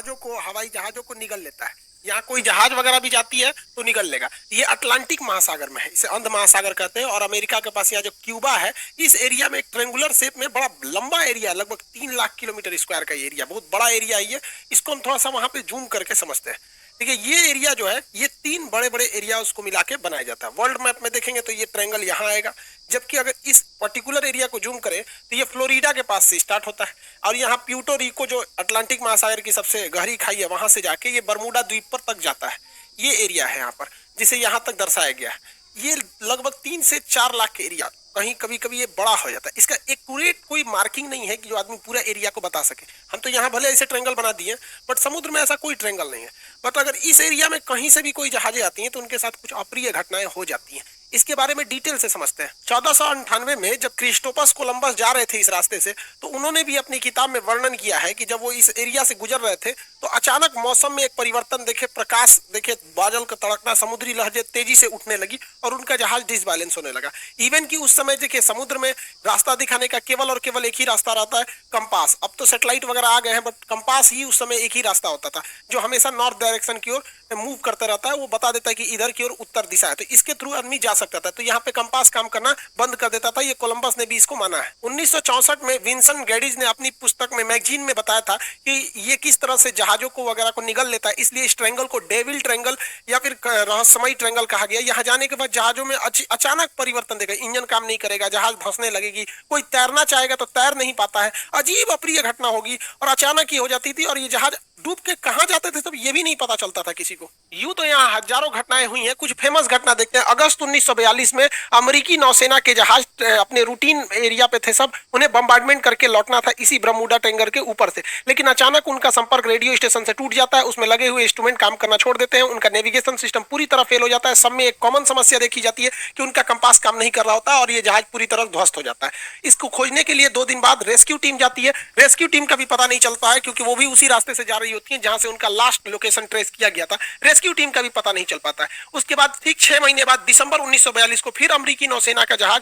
जहाजों को, हवाई जहाजों को निगल लेता है। यहाँ कोई जहाज वगैरह भी जाती है तो निगल लेगा। ये अटलांटिक महासागर में है, इसे अंध महासागर कहते हैं। और अमेरिका के पास यहाँ जो क्यूबा है, इस एरिया में एक ट्रेंगुलर शेप में बड़ा लंबा एरिया है, लगभग 3 लाख किलोमीटर स्क्वायर का एरिया, बहुत बड़ा एरिया है ये। इसको हम थोड़ा सा वहां पे जूम करके समझते हैं। देखिए ये एरिया जो है, ये 3 बड़े-बड़े एरिया उसको मिला के बनाया जाता है। वर्ल्ड मैप में देखेंगे तो ये ट्रायंगल यहाँ आएगा, जबकि अगर इस पर्टिकुलर एरिया को जूम करें तो ये फ्लोरिडा के पास से स्टार्ट होता है और यहाँ प्यूर्टो रिको जो अटलांटिक महासागर की सबसे गहरी खाई है, वहां से जाके ये बरमूडा द्वीप पर तक जाता है। ये एरिया है यहाँ पर, जिसे यहाँ तक दर्शाया गया है। ये लगभग 3 से 4 लाख के एरिया, कहीं कभी कभी ये बड़ा हो जाता है। इसका एक्यूरेट कोई मार्किंग नहीं है कि जो आदमी पूरा एरिया को बता सके। हम तो यहाँ भले ऐसे ट्रायंगल बना दिए, बट समुद्र में ऐसा कोई ट्रायंगल नहीं है। बट अगर इस एरिया में कहीं से भी कोई जहाजें आती हैं तो उनके साथ कुछ अप्रिय घटनाएं हो जाती हैं। इसके बारे में डिटेल से समझते हैं। 1498 में जब क्रिस्टोफर कोलंबस जा रहे थे इस रास्ते से, तो उन्होंने भी अपनी किताब में वर्णन किया है कि जब वो इस एरिया से गुजर रहे थे तो अचानक मौसम में एक परिवर्तन देखे, प्रकाश देखे, बादल का तड़कना, समुद्री लहरें तेजी से उठने लगी और उनका जहाज डिसबैलेंस होने लगा। इवन कि उस समय देखिए समुद्र में रास्ता दिखाने का केवल और केवल एक ही रास्ता रहता है, कंपास। अब तो सैटेलाइट वगैरह आ गए हैं, बट कंपास ही उस समय एक ही रास्ता होता था जो हमेशा नॉर्थ डायरेक्शन की ओर मूव करता रहता है। वो बता देता है कि इधर की ओर उत्तर दिशा है, तो इसके थ्रू आदमी जा सकता था। तो यहाँ पे कंपास काम करना बंद कर देता था। ये कोलंबस ने भी इसको माना है। 1964 में विंसेंट गैडिज ने अपनी पुस्तक में, मैगजीन में बताया था कि ये किस तरह से जहाजों को वगैरह को निगल लेता है। इसलिए इस ट्रायंगल को डेविल ट्रायंगल या फिर रहस्यमयी ट्रायंगल कहा गया। यहाँ जाने के बाद जहाजों में अचानक परिवर्तन देगा, इंजन काम नहीं करेगा, जहाज धंसने लगेगी, कोई तैरना चाहेगा तो तैर नहीं पाता है, अजीब अप्रिय घटना होगी और अचानक ही हो जाती थी। और ये जहाज डूब के कहां जाते थे तब ये भी नहीं पता चलता था किसी को। यूं तो यहाँ हजारों घटनाएं हुई हैं। कुछ फेमस घटना देखते हैं। अगस्त 1942 में अमेरिकी नौसेना के जहाज अपने रूटीन एरिया पे थे सब, उन्हें बम्बार्डमेंट करके लौटना था इसी बरमूडा ट्रायंगल के ऊपर से। लेकिन अचानक उनका संपर्क रेडियो स्टेशन से टूट जाता है, उसमें लगे हुए इंस्ट्रूमेंट काम करना छोड़ देते हैं, उनका नेविगेशन सिस्टम पूरी तरह फेल हो जाता है। सब में एक कॉमन समस्या देखी जाती है कि उनका कंपास काम नहीं कर रहा होता और ये जहाज पूरी तरह ध्वस्त हो जाता है। इसको खोजने के लिए 2 दिन बाद रेस्क्यू टीम जाती है। रेस्क्यू टीम का भी पता नहीं चलता है क्योंकि वो भी उसी रास्ते से जा रही होती है जहां से उनका लास्ट लोकेशन ट्रेस किया गया था। रेस्क्यू टीम का भी पता नहीं चल पाता है। उसके बाद ठीक 6 महीने बाद दिसंबर 1942 को फिर अमेरिकी नौसेना का जहाज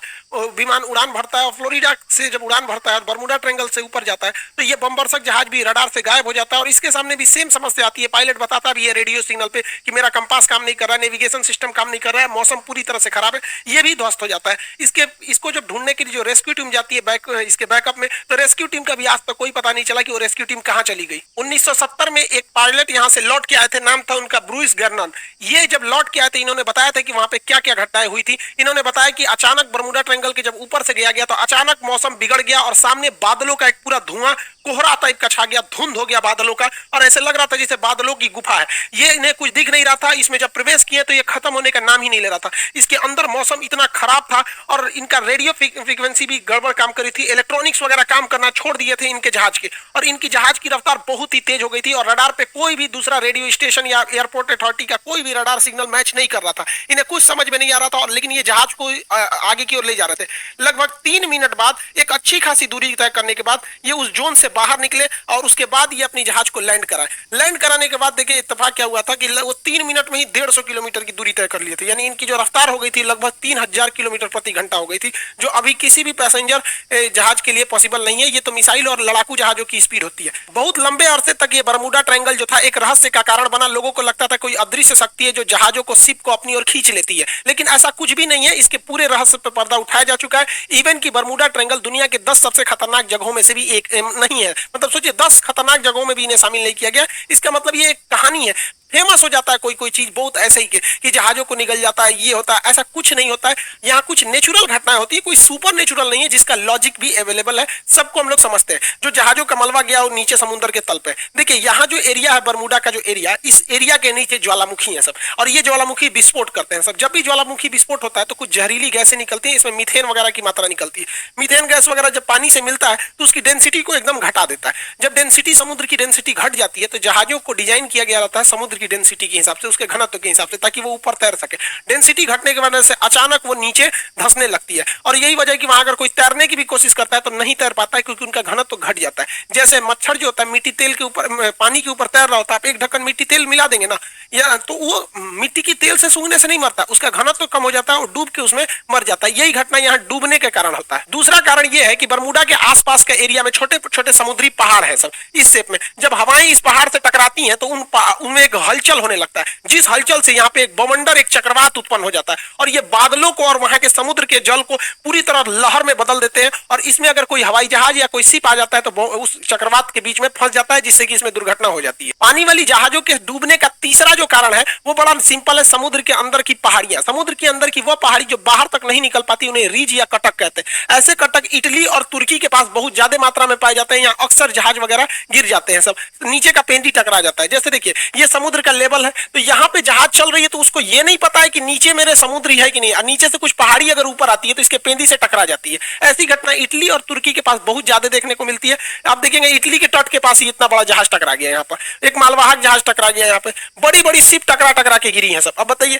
विमान उड़ान भरता है और फ्लोरिडा से जब उड़ान भरता है और बरमूडा ट्रायंगल से ऊपर जाता है तो ये बमबरसक जहाज भी रडार से गायब हो जाता है। और इसके सामने भी सेम समस्या आती है। पायलट बताता भी है रेडियो सिग्नल पे कि मेरा कंपास काम नहीं कर रहा है, नेविगेशन सिस्टम काम नहीं कर रहा है, मौसम पूरी तरह से खराब है। ये भी ध्वस्त हो जाता है। इसको जब ढूंढने के लिए जो रेस्क्यू टीम जाती है इसके बैकअप में, तो रेस्क्यू टीम का भी आज तक कोई पता नहीं चला कि वो रेस्क्यू टीम कहां चली गई। 1970 में एक पायलट यहां से लौट के आए थे, नाम था उनका ब्रूइस गर्नन। ये जब लौट के आए थे, इन्होंने बताया था कि वहां पे क्या क्या घटनाएं हुई थी। इन्होंने बताया कि अचानक बरमूडा ट्रायंगल के जब ऊपर से गया तो अचानक मौसम बिगड़ गया और सामने बादलों का एक पूरा धुआं, कोहरा टाइप का छा गया, धुंध हो गया बादलों का और ऐसे लग रहा था जैसे बादलों की गुफा है। ये इन्हें कुछ दिख नहीं रहा था। इसमें जब प्रवेश किए तो ये खत्म होने का नाम ही नहीं ले रहा था। इसके अंदर मौसम इतना खराब था और इनका रेडियो फ्रीक्वेंसी भी गड़बड़ काम कर रही थी, इलेक्ट्रॉनिक्स वगैरह काम करना छोड़ दिए थे इनके जहाज के, और इनकी जहाज की रफ्तार बहुत ही तेज हो गई थी और रडार पे कोई भी दूसरा रेडियो स्टेशन या एयरपोर्ट अथॉरिटी का कोई भी रडार सिग्नल मैच नहीं कर रहा था। इन्हें कुछ समझ में नहीं आ रहा था। और लेकिन ये जहाज को आगे की ओर ले जा रहे थे। लगभग 3 मिनट बाद, एक अच्छी खासी दूरी तय करने के बाद, ये उस जोन से बाहर निकले और उसके बाद ये अपनी जहाज को लैंड कराए। लैंड कराने के बाद देखिए इत्तेफाक क्या हुआ था कि वो 3 मिनट में ही 150 किलोमीटर की दूरी तय कर लिए थे। यानी इनकी जो रफ्तार हो गई थी लगभग 3000 किलोमीटर प्रति घंटा हो गई थी, जो अभी किसी भी पैसेंजर जहाज के लिए पॉसिबल नहीं है। ये तो मिसाइल और लड़ाकू जहाजों की स्पीड होती है। बहुत लंबे अरसे तक ये बरमूडा ट्रायंगल जो था एक रहस्य का कारण बना। लोगों को लगता था कोई अदृश्य शक्ति है जो जहाजों को, शिप को अपनी ओर खींच लेती है, लेकिन ऐसा कुछ भी नहीं है। इसके पूरे रहस्य पर पर्दा उठाया जा चुका है। इवन की बरमूडा ट्रायंगल दुनिया के 10 सबसे खतरनाक जगहों में से भी एक नहीं है। मतलब सोचिए 10 खतरनाक जगहों में भी इन्हें शामिल नहीं किया गया। इसका मतलब ये एक कहानी है। फेमस हो जाता है कोई चीज बहुत ऐसे ही कि जहाजों को निगल जाता है, ये होता है, ऐसा कुछ नहीं होता है। यहाँ कुछ नेचुरल घटनाएं होती है, कोई सुपर नेचुरल नहीं है जिसका लॉजिक भी अवेलेबल है। सबको हम लोग समझते हैं। जो जहाजों का मलबा गया वो नीचे समुद्र के तल पे। देखिए यहाँ जो एरिया है बरमूडा का, जो एरिया, इस एरिया के नीचे ज्वालामुखी है सब, और ये ज्वालामुखी विस्फोट करते हैं सब। जब भी ज्वालामुखी विस्फोट होता है तो कुछ जहरीली गैसें निकलती है। इसमें मीथेन वगैरह की मात्रा निकलती है। मीथेन गैस वगैरह जब पानी से मिलता है तो उसकी डेंसिटी को एकदम घटा देता है। जब डेंसिटी, समुद्र की डेंसिटी घट जाती है तो जहाजों को डिजाइन किया गया रहता है समुद्र की डेंसिटी के हिसाब से, उसके घनत्व के हिसाब से, ताकि वो ऊपर तैर सके। डेंसिटी घटने की वजह से अचानक वो नीचे धंसने लगती है और यही वजह है कि वहां अगर कोई तैरने की भी कोशिश करता है तो नहीं तैर पाता है क्योंकि उनका घनत्व घट जाता है। जैसे मच्छर जो होता है मिट्टी तेल के ऊपर, पानी के ऊपर तैर रहा होता है, आप एक ढक्कन मिट्टी तेल मिला देंगे ना, या तो वो मिट्टी की तेल से सूंघने से नहीं मरता, उसका घनत्व कम हो जाता है और डूब के उसमें मर जाता है। यही घटना यहाँ डूबने के कारण होता है। दूसरा कारण यह है कि बरमूडा के आसपास के एरिया में छोटे छोटे समुद्री पहाड़ है सब इस शेप में। जब हवाएं इस पहाड़ से टकराती टकराती हैं तो उनमें एक हलचल होने लगता है, जिस हलचल से यहाँ पे एक बवंडर, एक चक्रवात उत्पन्न हो जाता है और ये बादलों को और वहां के समुद्र के जल को पूरी तरह लहर में बदल देते हैं। और इसमें अगर कोई हवाई जहाज या कोई शिप आ जाता है तो उस चक्रवात के बीच में फंस जाता है, जिससे कि इसमें दुर्घटना हो जाती है। पानी वाली जहाजों के डूबने का तीसरा जो कारण है वो बड़ा सिंपल है, समुद्र के अंदर की पहाड़ियां। समुद्र के अंदर की वो पहाड़ी जो बाहर तक नहीं निकल पाती, उन्हें रीज या कटक कहते हैं। ऐसे कटक इटली और तुर्की के पास बहुत ज्यादा मात्रा में पाए जाते हैं। यहाँ अक्सर जहाज वगैरह गिर जाते हैं, सब नीचे का पेंटी टकरा जाता है। जैसे देखिए ये समुद्र का लेवल है, तो यहाँ पे जहाज चल रही है तो उसको ये नहीं पता है कि नीचे मेरे समुद्र है कि नहीं, और नीचे से कुछ पहाड़ी अगर ऊपर आती है तो इसके पेंदी से टकरा जाती है। ऐसी घटना इटली और तुर्की के पास बहुत ज्यादा देखने को मिलती है। आप देखेंगे इटली के तट के पास ही इतना बड़ा जहाज टकरा गया, यहाँ पर एक मालवाहक जहाज टकरा गया, यहाँ पे बड़ी बड़ी शिप टकरा टकरा के गिरी है सब। अब बताइए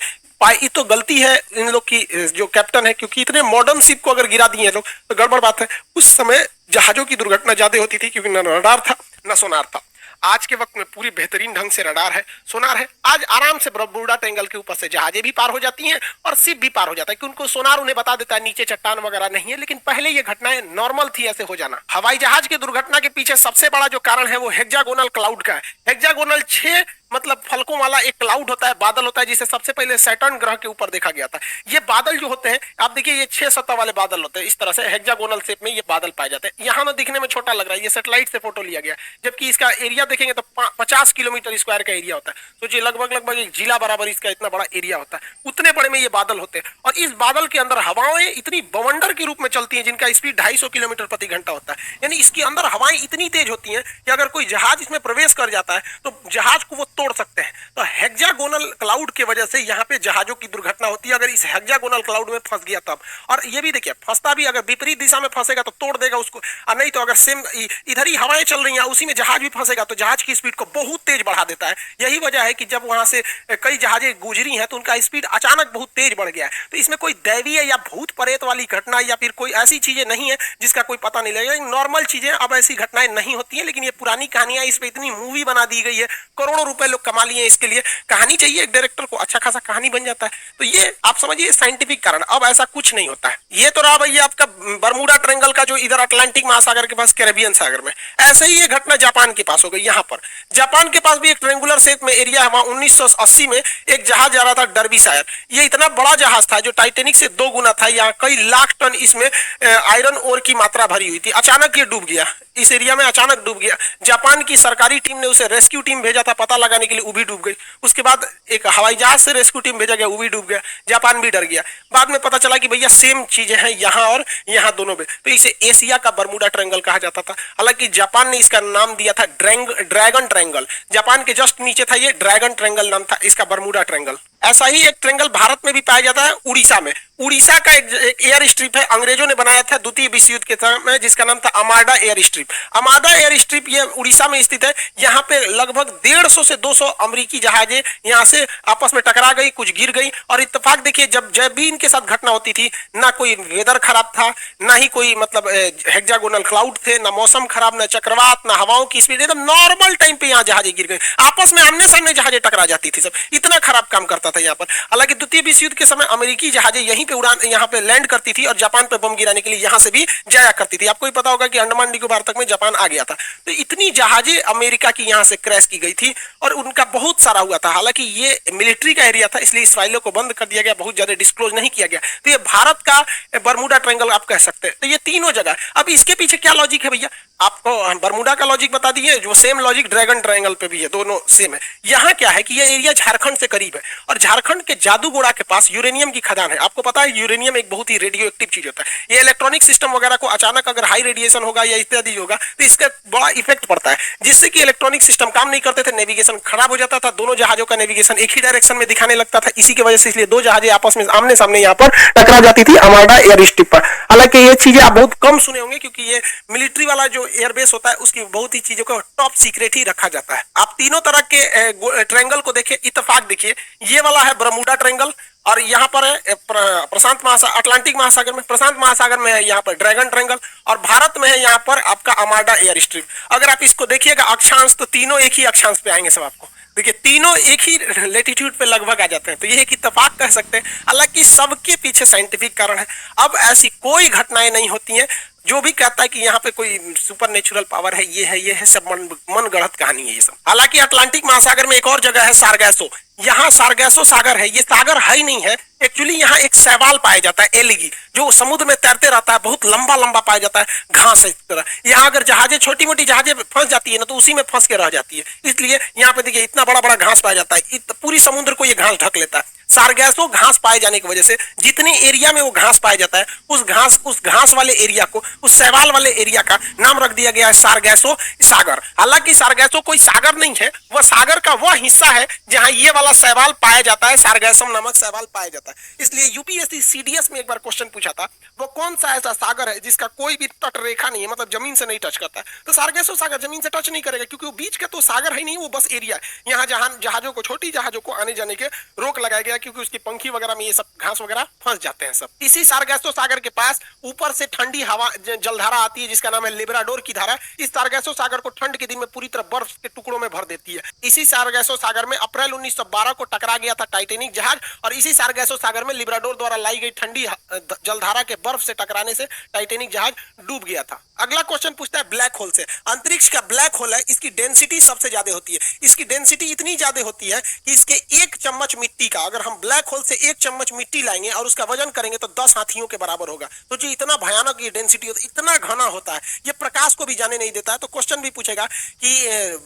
ये तो गलती है इन लोग की, जो कैप्टन है, क्योंकि इतने मॉडर्न शिप को अगर गिरा दिए लोग तो गड़बड़ बात है। उस समय जहाजों की दुर्घटना ज्यादा होती थी क्योंकि न रडार था न सोनार था। आज के वक्त में पूरी बेहतरीन ढंग से रडार है, सोनार है। आज आराम से बर्मुडा ट्रायंगल के ऊपर से जहाजें भी पार हो जाती हैं और शिप भी पार हो जाता है, क्योंकि उनको सोनार उन्हें बता देता है नीचे चट्टान वगैरह नहीं है। लेकिन पहले ये घटनाएं नॉर्मल थी ऐसे हो जाना। हवाई जहाज की दुर्घटना के पीछे सबसे बड़ा जो कारण है वो हेक्सागोनल क्लाउड का है। हेक्सागोनल 6 मतलब फलकों वाला एक क्लाउड होता है, बादल होता है, जिसे सबसे पहले सैटर्न ग्रह के ऊपर देखा गया था। ये बादल जो होते हैं, आप देखिए ये 6 सतह वाले बादल होते हैं, इस तरह से हेक्सागोनल शेप में ये बादल पाए जाते हैं। यहाँ ना दिखने में छोटा लग रहा है, ये सैटेलाइट से फोटो लिया गया, जबकि इसका एरिया देखेंगे तो 50 किलोमीटर स्क्वायर का एरिया होता है। सोचिए लगभग एक जिला बराबर इसका इतना बड़ा एरिया होता है, उतने बड़े में ये बादल होते हैं। और इस बादल के अंदर हवाएं इतनी बवंडर के रूप में चलती हैं जिनका स्पीड 250 किलोमीटर प्रति घंटा होता है। यानी इसके अंदर हवाएं इतनी तेज होती हैं कि अगर कोई जहाज इसमें प्रवेश कर जाता है तो जहाज को वो तोड़ सकते हैं। तो हेक्सागोनल क्लाउड की वजह से यहाँ पे जहाजों की दुर्घटना होती है, अगर इस हेक्सागोनल क्लाउड में फंस गया तब। और ये भी देखिए फंसता भी, अगर विपरीत दिशा में फंसेगा तो तोड़ देगा उसको, और नहीं तो अगर सेम इधर ही हवाएं चल रही हैं उसी में जहाज भी फंसेगा तो जहाज की स्पीड को बहुत तेज बढ़ा देता है। यही वजह है कि जब वहां से कई जहाजें गुजरी हैं तो उनका स्पीड अचानक बहुत तेज बढ़ गया है। तो इसमें कोई दैवीय या भूत प्रेत वाली घटना या फिर कोई ऐसी चीजें नहीं है जिसका कोई पता नहीं लगेगा। नॉर्मल चीजें, अब ऐसी घटनाएं नहीं होती है, लेकिन ये पुरानी कहानियां, इस पे इतनी मूवी बना दी गई है, करोड़ों रुपए लोग कमा लिए इसके लिए। कहानी चाहिए एक डायरेक्टर को, अच्छा खासा कहानी बन जाता है। तो ये आप समझिए साइंटिफिक कारण। अब ऐसा कुछ नहीं होता है। ये तो रहा भैया आपका बर्मुडा ट्रायंगल का, जो इधर अटलांटिक महासागर के पास कैरेबियन सागर में। ऐसे ही ये घटना जापान के पास हो गई। यहाँ पर जापान के पास भी एक ट्रायंगुलर शेप में एरिया है, वहां 1980 में एक जहाज जा रहा था डर्बीशायर। ये इतना बड़ा जहाज था जो टाइटेनिक से 2 गुना था। यहाँ कई लाख टन इसमें आयरन ओर की मात्रा भरी हुई थी। अचानक ये डूब गया, इस एरिया में अचानक डूब गया। जापान की सरकारी टीम ने उसे रेस्क्यू टीम भेजा था पता लगाने के लिए, वो भी डूब गई। उसके बाद एक हवाई जहाज से रेस्क्यू टीम भेजा गया, वो भी डूब गया। जापान भी डर गया। बाद में पता चला कि भैया सेम चीजें हैं यहाँ और यहाँ दोनों में, तो इसे एशिया का बर्मुडा ट्रायंगल कहा जाता था। हालांकि जापान ने इसका नाम दिया था ड्रैगन ट्रायंगल। जापान के जस्ट नीचे था ये ड्रैगन ट्रायंगल नाम था इसका, बर्मुडा ट्रायंगल। ऐसा ही एक ट्रायंगल भारत में भी पाया जाता है, उड़ीसा में। उड़ीसा का एक एयर स्ट्रिप है, अंग्रेजों ने बनाया था द्वितीय विश्व युद्ध के समय, जिसका नाम था अमाडा एयर स्ट्रिप। अमाडा एयर स्ट्रिप ये उड़ीसा में स्थित है। यहाँ पे लगभग 150 से 200 अमेरिकी जहाजें यहाँ से आपस में टकरा गई, कुछ गिर गई। और इत्तेफाक देखिए, जब भी इनके साथ घटना होती थी, ना कोई वेदर खराब था, ना ही कोई मतलब हेक्सागोनल क्लाउड थे, ना मौसम खराब, ना चक्रवात, ना हवाओं की स्पीड, एकदम नॉर्मल टाइम पे यहाँ जहाजें गिर गई। आपस में आमने सामने जहाजें टकरा जाती थी सब, इतना खराब काम करता था यहाँ पर। हालांकि द्वितीय विश्व युद्ध के समय अमेरिकी जहाजें यहीं पे उड़ान, यहाँ पे लैंड करती थी और जापान पे बम गिराने के लिए यहाँ से भी जाया करती थी। आपको भी पता होगा कि अंडमान निकोबार तक में जापान आ गया था। तो इतनी जहाजें अमेरिका की यहाँ से क्रैश की गई थी और उनका बहुत सारा हुआ था। हालांकि ये मिलिट्री का एरिया था, इसलिए इस फाइलों को बंद कर दिया गया, बहुत ज्यादा डिस्क्लोज नहीं किया गया। तो ये भारत का बर्मुडा ट्रायंगल आप कह सकते हैं। तो ये तीनों जगह, अब इसके पीछे क्या लॉजिक है भैया, आपको बर्मुडा का लॉजिक बता दिए, जो सेम लॉजिक ड्रैगन ट्रायंगल पे भी है, दोनों सेम है। यहाँ क्या है कि ये एरिया झारखंड से करीब है और झारखंड के जादूगोड़ा के पास यूरेनियम की खदान है। आपको पता है यूरेनियम एक बहुत ही रेडियो एक्टिव चीज होता है। ये इलेक्ट्रॉनिक सिस्टम वगैरह को अचानक अगर हाई रेडिएशन होगा या इत्यादि होगा तो इसका बड़ा इफेक्ट पड़ता है, जिससे कि इलेक्ट्रॉनिक सिस्टम काम नहीं करते थे, नेविगेशन खराब हो जाता था, दोनों जहाजों का नेविगेशन एक ही डायरेक्शन में दिखाने लगता था। इसी की वजह से इसलिए 2 जहाजें आपस में आमने सामने यहाँ पर टकरा जाती थी अमाडा एयर स्ट्रिप पर। हालांकि ये चीजें आप बहुत कम सुने होंगे, क्योंकि ये मिलिट्री वाला जो एयरबेस होता है उसकी बहुत ही चीजों को टॉप सीक्रेट ही रखा जाता है। आप तीनों तरह के ट्रायंगल को देखिए, इत्तेफाक देखिए, ये वाला है बर्मुडा ट्रायंगल और यहाँ पर है प्रशांत महासागर, अटलांटिक महासागर में, प्रशांत महासागर में है यहाँ पर ड्रैगन ट्रायंगल और भारत में है यहाँ पर आपका अमाडा एयर स्ट्रिप। अगर आप इसको देखिएगा अक्षांश, तो तीनों एक ही अक्षांश पे आएंगे सब आपको। देखिए तीनों एक ही लेटीट्यूड पे लगभग आ जाते हैं। तो ये एक इत्तेफाक कह सकते हैं, हालांकि सबके पीछे साइंटिफिक कारण है। अब ऐसी कोई घटनाएं नहीं होती हैं जो भी कहता है कि यहाँ पे कोई सुपर नेचुरल पावर है, ये है, सब मन गढ़ंत कहानी है ये सब। हालांकि अटलांटिक महासागर में एक और जगह है सारगैसो, यहाँ सारगैसो सागर है, ये सागर है ही नहीं है एक्चुअली। यहाँ एक शैवाल पाया जाता है, एलिगी, जो समुद्र में तैरते रहता है, बहुत लंबा लंबा पाया जाता है, घास है इस तरह। यहाँ अगर जहाजें, छोटी मोटी जहाजें फंस जाती है ना, तो उसी में फंस के रह जाती है। इसलिए यहाँ पे देखिए इतना बड़ा बड़ा घास पाया जाता है, पूरी समुद्र को ये घास ढक लेता है। सारगैसो घास पाए जाने की वजह से जितने एरिया में वो घास पाया जाता है, उस घास वाले एरिया को, उस शैवाल वाले एरिया का नाम रख दिया गया है सारगैसो सागर। हालांकि सारगैसो कोई सागर नहीं है, वह सागर का वह हिस्सा है जहां ये वाला शैवाल पाया जाता है, सारगैसम नामक शैवाल पाया जाता है। इसलिए यूपीएससी सीडीएस में एक बार क्वेश्चन पूछा था, वो कौन सा ऐसा सागर है जिसका कोई भी तट रेखा नहीं है, मतलब जमीन से नहीं टच करता है। तो सारगैसो सागर जमीन से टच नहीं करेगा, क्योंकि वो बीच का तो सागर है नहीं, वो बस एरिया है। यहाँ जहाजों को, छोटी जहाजों को आने जाने के रोक लगाया गया, क्योंकि उसकी पंखी वगैरह में ये सब घास वगैरह फंस जाते हैं सब। इसी सारगैसो सागर के पास ऊपर से ठंडी हवा जलधारा आती है, जिसका नाम है लिब्राडोर की धारा। इस सारगैसो सागर को ठंड के दिन में पूरी तरह बर्फ के टुकड़ों में भर देती है। इसी सारगैसो सागर में अप्रैल 1912 को टकरा गया था टाइटेनिक जहाज, और इसी सारगैसो सागर में लिब्राडोर द्वारा लाई गई ठंडी जलधारा के बर्फ से टकराने से टाइटेनिक जहाज डूब गया था। अगला क्वेश्चन पूछता है ब्लैक होल से। अंतरिक्ष का ब्लैक होल है, इसकी डेंसिटी सबसे ज्यादा होती है। इसकी डेंसिटी इतनी ज्यादा होती है कि इसके एक चम्मच मिट्टी का, अगर हम ब्लैक होल से एक चम्मच मिट्टी लाएंगे और उसका वजन करेंगे तो 10 हाथियों के बराबर होगा। तो जो इतना भयानक ये डेंसिटी होता है, इतना घना होता है, ये प्रकाश को भी जाने नहीं देता है। तो क्वेश्चन भी पूछेगा कि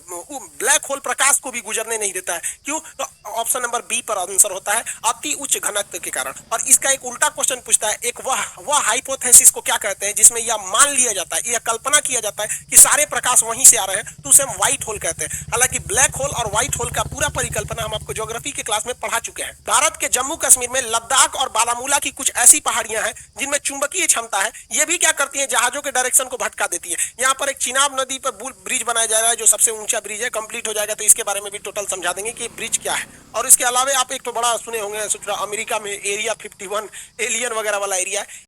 ब्लैक होल प्रकाश को भी गुजरने नहीं देता है, क्यों? तो ऑप्शन नंबर बी पर आंसर होता है, अति उच्च घनत्व के कारण। और इसका एक उल्टा क्वेश्चन पूछता है, एक वह हाइपोथेसिस को क्या कहते हैं जिसमें यह मान लिया जाता है, यह कल्पना किया जाता है कि सारे प्रकाश वहीं से आ रहे हैं, तो उसे हम व्हाइट होल कहते हैं। हालांकि ब्लैक होल और व्हाइट होल का पूरा परिकल्पना हम आपको ज्योग्राफी के क्लास में पढ़ा चुके हैं। भारत के जम्मू कश्मीर में लद्दाख और बारामूला की कुछ ऐसी पहाड़ियां हैं जिनमें चुंबकीय क्षमता है। ये भी क्या करती है, जहाजों के डायरेक्शन को भटका देती है। यहाँ पर एक चिनाब नदी पर ब्रिज बनाया जा रहा है, जो सबसे ऊंचा ब्रिज है, कंप्लीट हो जाएगा तो इसके बारे में भी टोटल समझा देंगे कि ब्रिज क्या है। और इसके अलावा आप एक तो बड़ा सुने होंगे, अमेरिका में एरिया 51 एलियन वगैरह वाला एरिया है।